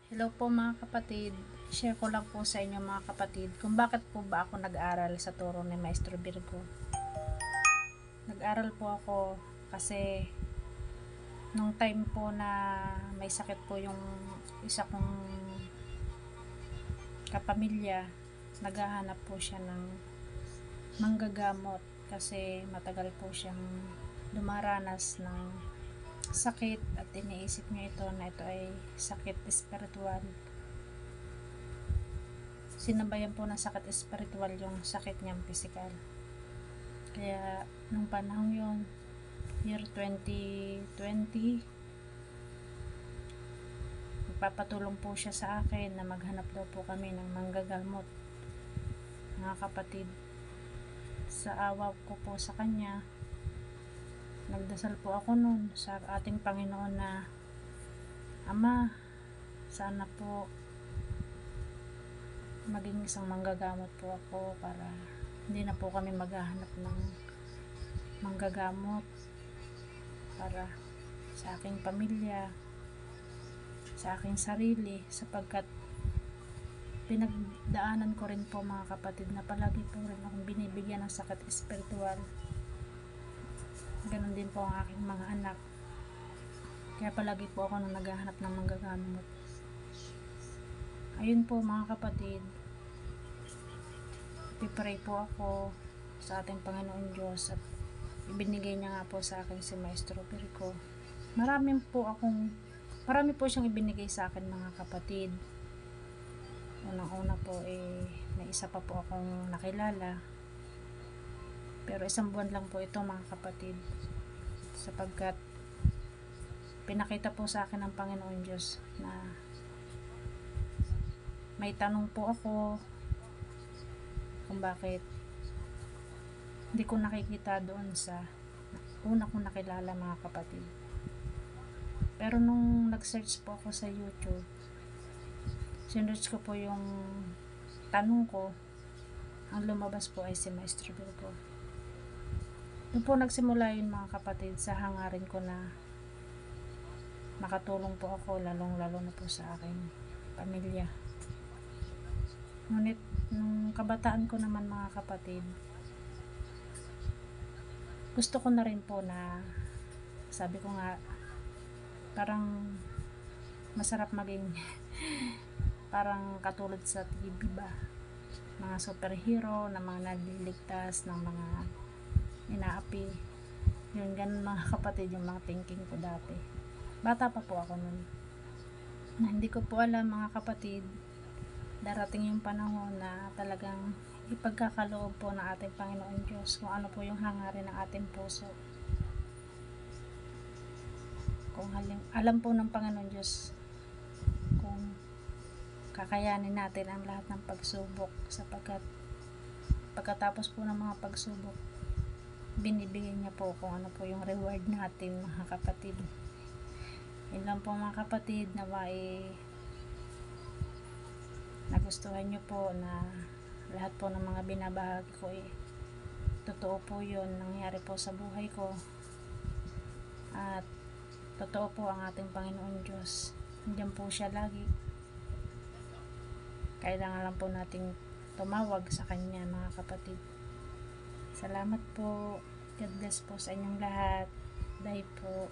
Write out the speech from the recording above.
Hello po mga kapatid. Share ko lang po sa inyo mga kapatid kung bakit po ba ako nag-aral sa turo ni Maestro Virgo. Nag-aral po ako kasi nung time po na may sakit po yung isa kong kapamilya, naghahanap po siya ng manggagamot kasi matagal po siyang dumaranas ng sakit at iniisip niya ito na ito ay sakit espiritual. Sinabayan po ng sakit espiritual yung sakit niyang physical. Kaya nung panahon yun, year 2020, magpapatulong po siya sa akin na maghanap daw po kami ng manggagamot, mga kapatid. Sa awa ko po sa kanya, nagdasal po ako nun sa ating Panginoon na, Ama, sana po maging isang manggagamot po ako para hindi na po kami maghahanap ng manggagamot para sa aking pamilya, sa aking sarili, sapagkat pinagdaanan ko rin po mga kapatid na palagi po rin akong binibigyan ng sakit espiritual. Ganon din po ang aking mga anak, kaya palagi po ako nang naghahanap ng manggagamot. Ayun po mga kapatid, pipray po ako sa ating Panginoon Diyos at ibinigay niya nga po sa akin si Maestro Virgo. Marami po siyang ibinigay sa akin mga kapatid. Unang-una po may isa pa po akong nakilala, pero isang buwan lang po ito mga kapatid, sapagkat pinakita po sa akin ng Panginoon Diyos na may tanong po ako kung bakit hindi ko nakikita doon sa una kong nakilala mga kapatid. Pero nung nag-search po ako sa YouTube, sinearch ko po yung tanong ko, ang lumabas po ay si Maestro Virgo. Doon po nagsimula yun mga kapatid, sa hangarin ko na makatulong po ako, lalong lalo na po sa aking pamilya. Ngunit nung kabataan ko naman mga kapatid, gusto ko na rin po na, sabi ko nga, parang masarap maging parang katulad sa TV ba, mga superhero na mga nagliligtas ng mga inaapi. Yun, ganun mga kapatid yung mga thinking ko dati. Bata pa po ako nun, na hindi ko po alam mga kapatid, darating yung panahon na talagang ipagkakaloob po ng ating Panginoon Diyos kung ano po yung hangarin ng ating puso. Kung alam po ng Panginoon Diyos kung kakayanin natin ang lahat ng pagsubok, sapagkat pagkatapos po ng mga pagsubok, binibigay niya po kung ano po yung reward natin mga kapatid. Yun lang po mga kapatid, nagustuhan nyo po na lahat po ng mga binabahagi ko totoo po yun, nangyari po sa buhay ko, at totoo po ang ating Panginoon Diyos. Nandiyan po siya lagi, kailangan lang po nating tumawag sa Kanya mga kapatid. Salamat po, God bless po sa inyong lahat. Bye po.